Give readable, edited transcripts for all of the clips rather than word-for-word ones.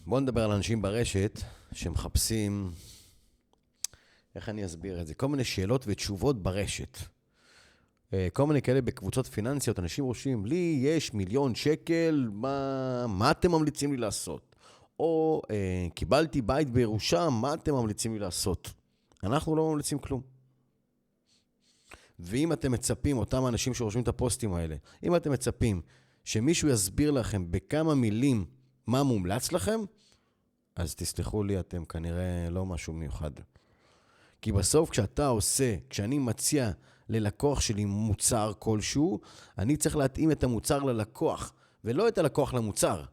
בואו נדבר על אנשים ברשת שמחפשים, איך אני אסביר את זה? כל מיני שאלות ותשובות ברשת. כל מיני כאלה בקבוצות פיננסיות, אנשים רושמים, לי יש 1,000,000 שקל, מה אתם ממליצים לי לעשות? או קיבלתי בית בירושה, מה אתם ממליצים לי לעשות? אנחנו לא ממליצים כלום. ואם אתם מצפים, אותם האנשים שרושמים את הפוסטים האלה, אם אתם מצפים שמישהו יסביר לכם בכמה מילים מה מומלץ לכם, אז תסלחו לי, אתם כנראה לא משהו מיוחד. כי בסוף כשאני מציע ללקוח שלי מוצר כלשהו, אני צריך להתאים את המוצר ללקוח, ולא את הלקוח למוצר.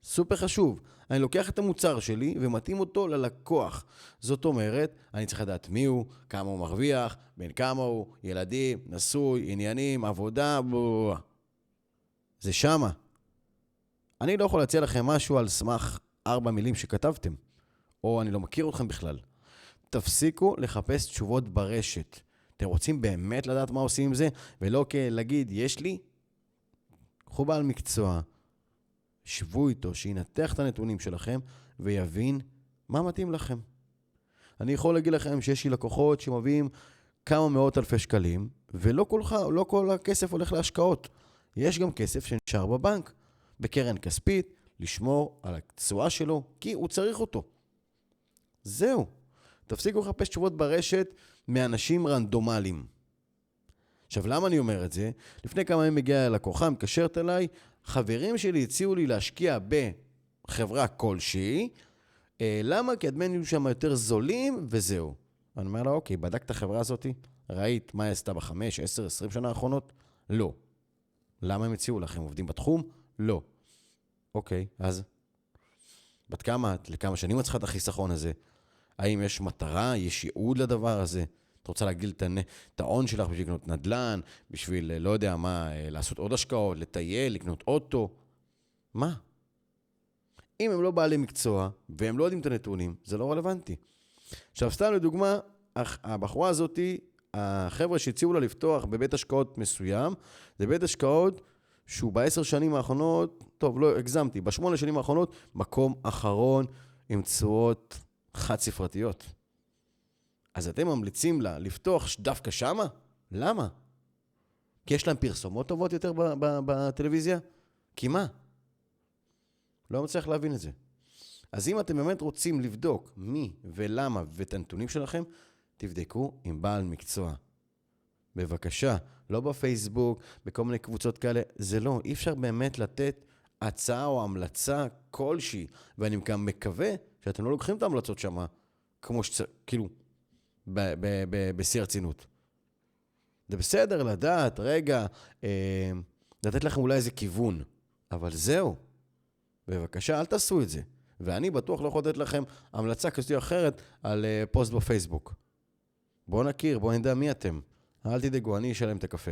סופר חשוב. אני לוקח את המוצר שלי ומתאים אותו ללקוח. זאת אומרת, אני צריך לדעת מי הוא, כמה הוא מרוויח, בין כמה הוא, ילדים, נשוי, עניינים, עבודה, זה שמה. אני לא יכול להציע לכם משהו על סמך 4 מילים שכתבתם, או אני לא מכיר אתכם בכלל. תפסיקו לחפש תשובות ברשת. אתם רוצים באמת לדעת מה עושים עם זה, ולא להגיד, יש לי? קחו בעל מקצוע, שבו איתו, שינתח את הנתונים שלכם, ויבין מה מתאים לכם. אני יכול להגיד לכם שיש לי לקוחות שמביאים כמה מאות אלפי שקלים, ולא כל הכסף הולך להשקעות. יש גם כסף שנשאר בבנק, בקרן כספית, לשמור על התשואה שלו, כי הוא צריך אותו. זהו. תפסיקו לחפש תשובות ברשת מאנשים רנדומליים. עכשיו, למה אני אומר את זה? לפני כמה ימים מגיע לקוחה, מקשרת אליי, חברים שלי הציעו לי להשקיע בחברה כלשהי, למה? כי הדמי ניהול שם יותר זולים, וזהו. אני אומר לה, אוקיי, בדקת את החברה הזאת? ראית מה היא עשתה ב5, 10, 20 שנה האחרונות? לא. למה הם הציעו לכם? עובדים בתחום? לא. אוקיי, אז? בת כמה? לכמה שנים את צריכה את החיסכון הזה? האם יש מטרה, יש ייעוד לדבר הזה? את רוצה להגדיל את ההון שלך בשביל לקנות נדל"ן, בשביל, לא יודע מה, לעשות עוד השקעות, לטייל, לקנות אוטו? מה? אם הם לא בעלי מקצוע, והם לא יודעים את הנתונים, זה לא רלוונטי. עכשיו, סתם לדוגמה, הבחורה הזאת, החבר'ה שהציעו לה לפתוח בבית השקעות מסוים, זה בית השקעות שהוא ב10 שנים האחרונות, טוב, לא הגזמתי, ב8 שנים האחרונות, מקום אחרון עם תשואות חד ספרתיות. אז אתם ממליצים לה לפתוח דווקא שמה? למה? כי יש להם פרסומות טובות יותר בטלוויזיה? כי מה? לא מצליח להבין את זה. אז אם אתם באמת רוצים לבדוק מי ולמה ואת הנתונים שלכם, תבדקו עם בעל מקצוע. בבקשה, לא בפייסבוק, בכל מיני קבוצות כאלה, זה לא, אי אפשר באמת לתת הצעה או המלצה כלשהי, ואני גם מקווה שאתם לא לוקחים את ההמלצות שמה, כמו כאילו, בשיא הרצינות. זה בסדר לדעת, רגע, לתת לכם אולי איזה כיוון, אבל זהו. בבקשה, אל תעשו את זה. ואני בטוח לא יכול לתת לכם המלצה כזאת או אחרת על פוסט בפייסבוק. בואו נכיר, בואו נדע מי אתם. אל תדאגו, אני אשלם את הקפה.